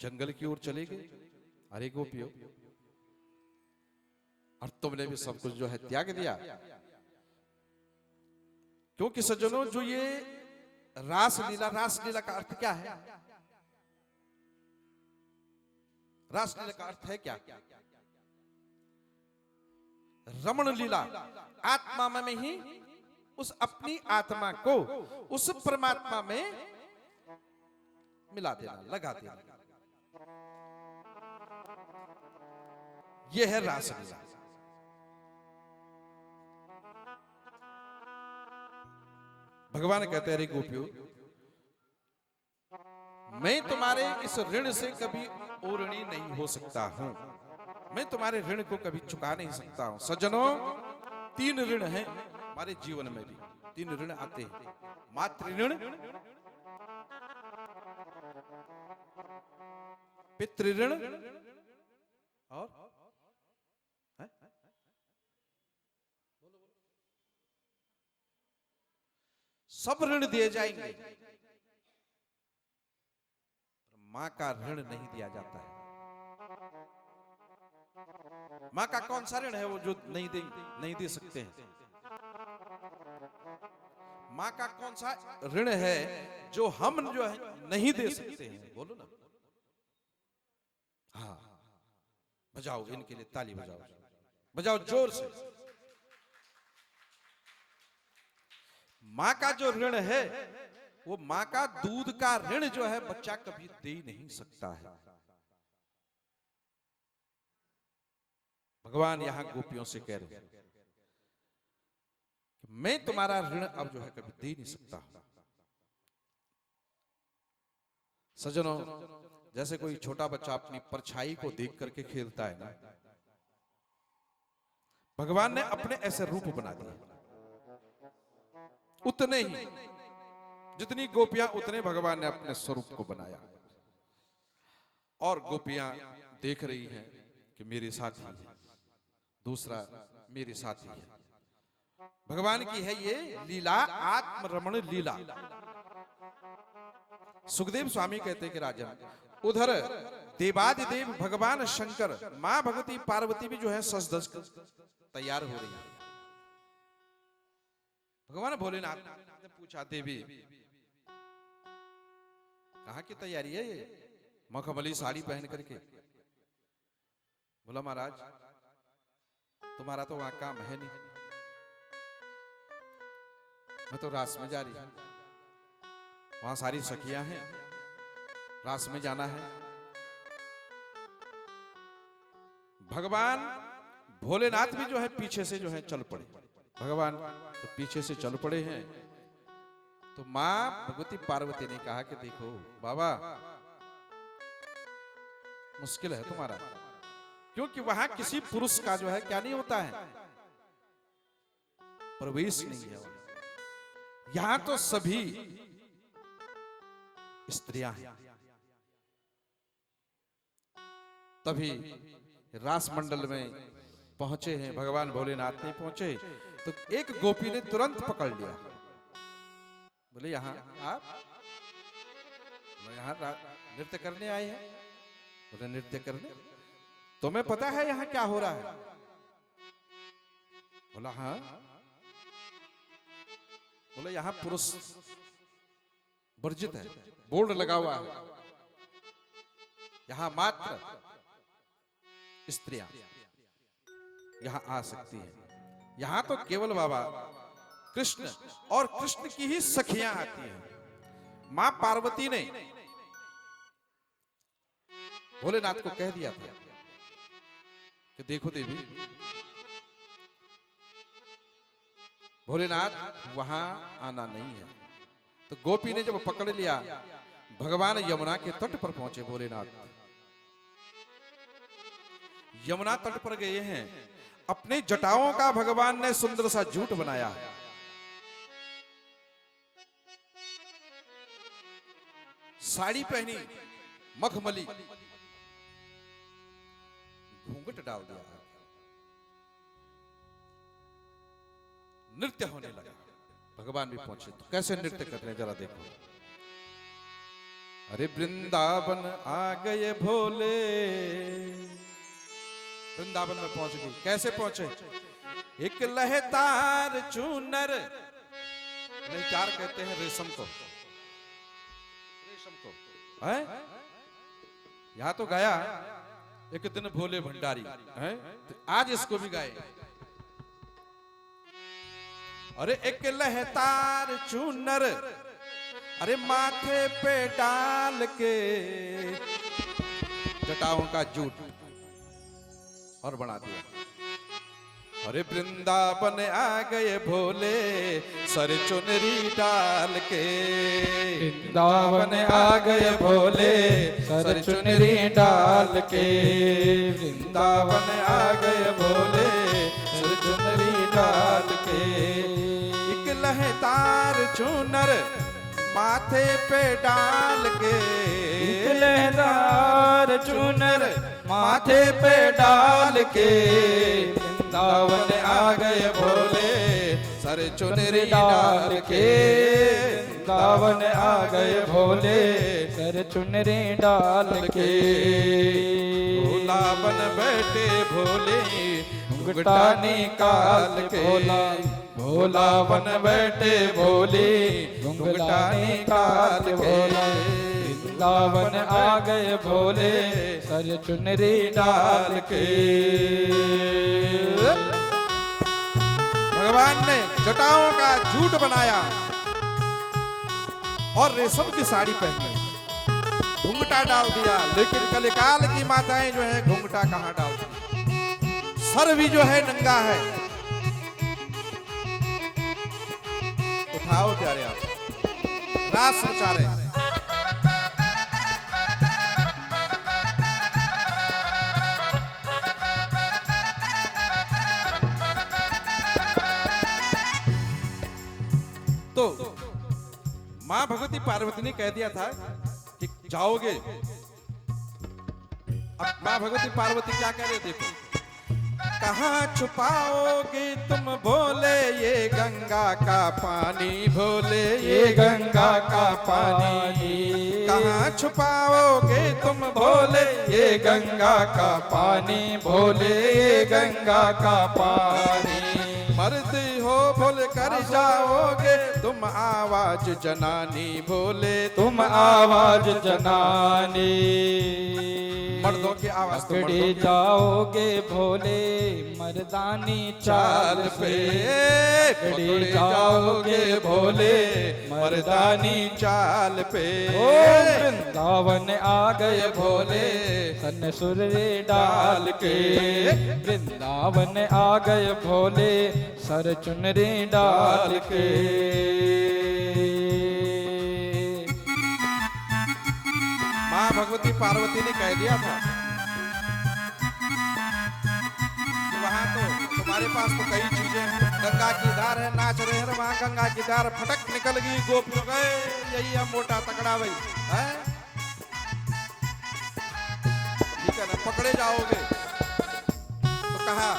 जंगल की ओर चले गए। अरे गोपियों, और तुमने भी सब कुछ जो है त्याग दिया। क्योंकि सज्जनों, जो ये रासलीला, रासलीला का अर्थ क्या है? रासलीला का अर्थ है क्या? रमण लीला, आत्मा में ही उस अपनी आत्मा को उस परमात्मा में मिला देना, लगा देना, यह है रासलीला। भगवान कहते हैं, अरे गोपियों, मैं तुम्हारे इस ऋण से कभी ओरणी नहीं हो सकता हूं, मैं तुम्हारे ऋण को कभी चुका नहीं सकता हूं। सज्जनों, 3 ऋण हैं हमारे जीवन में भी, 3 ऋण आते हैं। मातृ ऋण, पितृ ऋण और है? सब ऋण दिए जाएंगे, मां का ऋण नहीं दिया जाता है। मां का कौन सा ऋण है वो जो नहीं दे सकते हैं? मां का कौन सा ऋण है जो हम जो है नहीं दे सकते हैं? बोलो ना। हाँ, बजाओ, इनके लिए ताली बजाओ, बजाओ जोर से। मां का जो ऋण है, वो मां का दूध का ऋण जो है बच्चा कभी दे ही नहीं सकता है। भगवान यहां गोपियों से कह रहे हैं कि मैं तुम्हारा ऋण अब जो है कभी दे नहीं सकता। सज्जनों, जैसे कोई छोटा बच्चा अपनी परछाई को देख करके खेलता है ना, भगवान ने अपने ऐसे रूप बना दिए, उतने ही जितनी गोपियां उतने भगवान ने अपने स्वरूप को बनाया। और गोपियां देख रही हैं कि मेरे साथी है, दूसरा मेरे साथी है। भगवान की है ये लीला, आत्मरमण लीला। सुखदेव स्वामी कहते हैं कि राजन, उधर देवादिदेव भगवान शंकर, मां भगवती पार्वती भी जो है सज धज तैयार हो रही है। भगवान भोलेनाथ ने पूछा, देवी कहां की तैयारी है ये मखमली साड़ी पहन करके? बोला, महाराज तुम्हारा तो वहां काम है नहीं, मैं तो रास में जा रही हूं, वहां सारी सखियां हैं, रास में जाना है। भगवान भोलेनाथ भी जो है पीछे से जो है चल पड़े। भगवान तो पीछे से चल पड़े हैं। तो मां भगवती पार्वती ने कहा कि देखो बाबा, मुश्किल है तुम्हारा, क्योंकि वहां किसी पुरुष का जो है क्या नहीं होता है, प्रवेश नहीं है। यहां तो सभी स्त्रियां हैं। तभी रास मंडल में पहुंचे हैं भगवान भोलेनाथ नहीं पहुंचे, तो एक गोपी ने तुरंत पकड़ लिया। बोले, यहां आप यहां नृत्य करने आए हैं? बोले, नृत्य करने? तुम्हें पता है यहां क्या हो रहा है? बोला, हाँ। बोले, यहां पुरुष वर्जित है, बोर्ड लगा हुआ है, यहां मात्र स्त्रियां यहां आ सकती हैं। यहां तो केवल बाबा कृष्ण और कृष्ण की ही सखियां आती हैं। मां पार्वती ने भोलेनाथ को कह दिया था कि देखो देवी, भोलेनाथ वहां आना नहीं है। तो गोपी ने जब पकड़ लिया, भगवान यमुना के तट पर पहुंचे। भोलेनाथ यमुना तट पर गए हैं, अपने जटाओं का भगवान ने सुंदर सा जूट बनाया है। साड़ी पहनी, मखमली, घूंघट डाल दिया, नृत्य होने लगा। भगवान भी पहुंचे, तो कैसे नृत्य कर रहे हैं जरा देखो। अरे वृंदावन आ गए भोले, वृंदावन में पहुंच गई। कैसे पहुंचे? एक लहतार चूनर, लहतार कहते हैं रेशम को, रेशम को है। यहां तो गाया एक दिन भोले भंडारी है, तो आज इसको भी गाए। अरे एक लहतार चूनर, अरे माथे पे डाल के जटाओं का जूट और बना दिया। अरे वृंदावन आ गए भोले, सर चुनरी डाल के। वृंदावन आ गए भोले, सर चुनरी डाल के। वृंदावन आ गए भोले, सर चुनरी डाल के। एक लहतार चूनर माथे पे डाल के, लहदार चूनर माथे पे डाल के। वृंदावन आ गए भोले, सर चुनरी डाल के। वृंदावन आ गए भोले, सर चुनरी डाल के। भोला बन बैठे भोले, घुंघटा निकाल के। भोला बन बैठे भोले, घुंघटा निकाल के। वृंदावन आ गए भोले, सर चुनरी डाल के। भगवान ने जटाओं का जूट बनाया और रेशम की साड़ी पहनी, घुंघटा डाल दिया। लेकिन कलिकाल की माताएं जो है घुंघटा कहां डालती, सर भी जो है नंगा है। उठाओ प्यारे आप, रास रचा रहे। तो मां भगवती पार्वती ने कह दिया था कि जाओगे। अब मां भगवती पार्वती क्या कह रहे, देखो। कहाँ छुपाओगे तुम भोले ये गंगा का पानी, भोले ये गंगा का पानी। कहाँ छुपाओगे तुम भोले ये गंगा का पानी, भोले ये गंगा का पानी। मर्द हो भोले कर जाओगे तुम आवाज जनानी, भोले तुम आवाज जनानी। मर्दों की आवाज तो पकड़े जाओगे भोले मर्दानी चाल पे। पकड़े जाओगे भोले मर्दानी चाल पे। ओ वृंदावन आ गए भोले, सन सुरे डाल के। वृंदावन आ गए भोले, सर चुनरी डाल के। मां भगवती पार्वती ने कह दिया था कि वहां तो तुम्हारे पास तो कई चीजें हैं। गंगा की धार है, नाच रहे हैं वहां गंगा की धार, फटक निकल गई गोपियों गए, यही है मोटा तकड़ा भाई है। ठीक है ना, पकड़े जाओगे तो कहा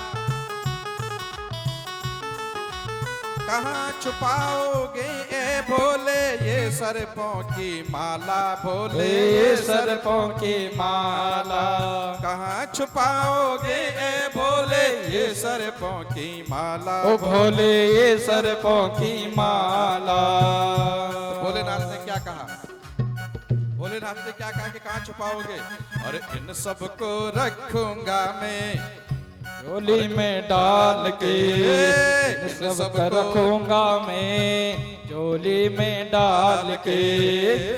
कहाँ छुपाओगे ए भोले ये सर्पों की माला, भोले ये सर्पों की माला। कहाँ छुपाओगे ए भोले ये सर्पों की माला। ओ भोले ये सर्पों की माला। तो भोलेनाथ ने क्या कहा, भोलेनाथ ने क्या कहा कि कहाँ छुपाओगे? और इन सबको रखूंगा मैं झोली में डाल के। सब रखूंगा मैं झोली में डाल के।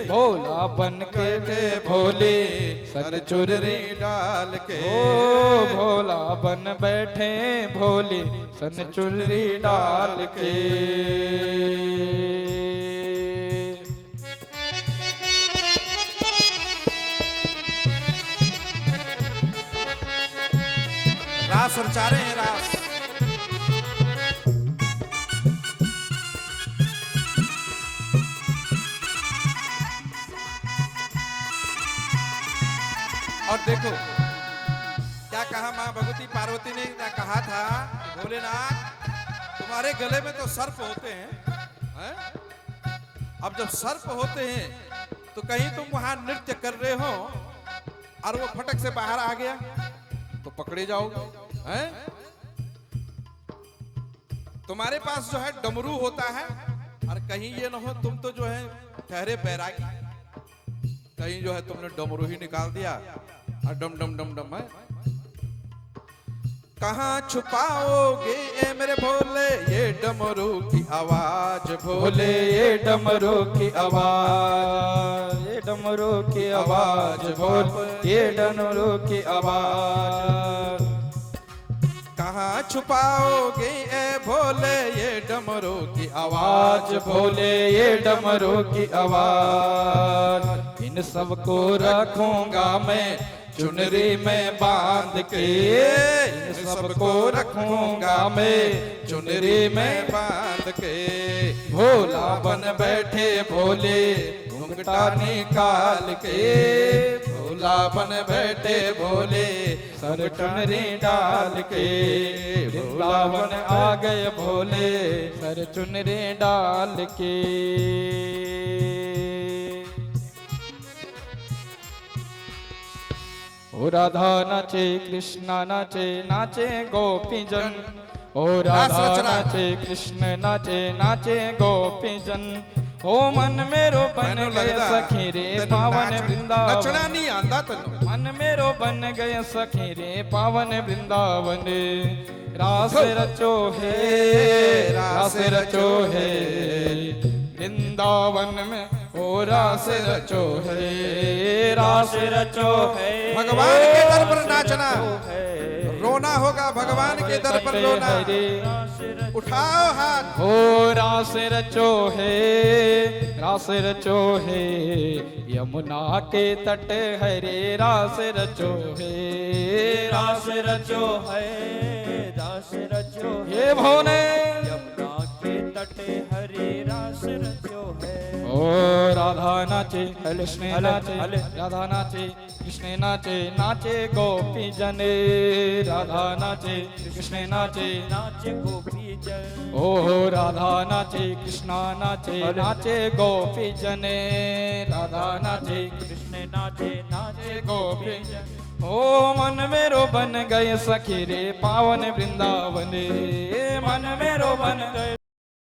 भोला बन के भोले सर चुनरी डाल के। ओ भोला बन बैठे भोले सन चुनरी डाल के। रास रचा रहे हैं रास। और देखो क्या कहा मां भगवती पार्वती ने, क्या कहा था, भोलेनाथ तुम्हारे गले में तो सर्प होते हैं, हैं? अब जब सर्प होते हैं तो कहीं तुम वहां नृत्य कर रहे हो और वो फटक से बाहर आ गया तो पकड़े जाओगे, हैं? तुम्हारे पास जो है डमरू होता है, और कहीं ये ना हो तुम तो जो है ठहरे बैरागी, कहीं जो है तुमने डमरू ही निकाल दिया और डम डम डम डम है। कहाँ छुपाओगे ए मेरे भोले ये डमरू की आवाज, भोले ये डमरू की आवाज, ये डमरू की आवाज, भोले ये डमरू की आवाज। कहाँ छुपाओगे ए भोले ये डमरू की आवाज, आज भोले ये डमरू की आवाज। इन सबको रखूंगा मैं चुनरी में बांध के, इन सबको रखूंगा मैं चुनरी में बांध के। भोला बन बैठे भोले घुंघटा निकाल के, भोला बन बैठे भोले सर चुनरी डाल के। वृंदावन आ गए भोले सर चुनरी डाल के। ओ राधा नाचे कृष्णा नाचे, नाचे गोपीजन। ओ राधा नाचे कृष्ण नाचे, नाचे गोपीजन। ओ मन मेरो बन गए सखी रे पावन वृंदावन, नचना नहीं आंदा तन्नू। मन मेरो बन गए सखी रे पावन वृंदावन। रास रचो है, रास रचो है वृंदावन में, ओ रास रचो है, रास रचो है। भगवान के दर पर नाचना, रोना होगा भगवान के दर पर रोना। उठाओ हाथ। हो रास रचो है, रास रचो है यमुना के तट हरे, रास रचो है, रास रचो है, रास रचो है भोले यमुना के तट हरे, रास रचो है। ओ राधा नाचे कृष्ण नाचे, राधा नाचे कृष्ण नाचे, नाचे गोपी जने। राधा नाचे कृष्ण नाचे, नाचे गोपी जन। ओ राधा नाचे कृष्णा नाचे, नाचे गोपी जने। राधा नाचे कृष्ण नाचे, नाचे गोपी जन। ओ मन मेरो बन गए सखी रे पावन वृंदावन, मन मेरो बन गए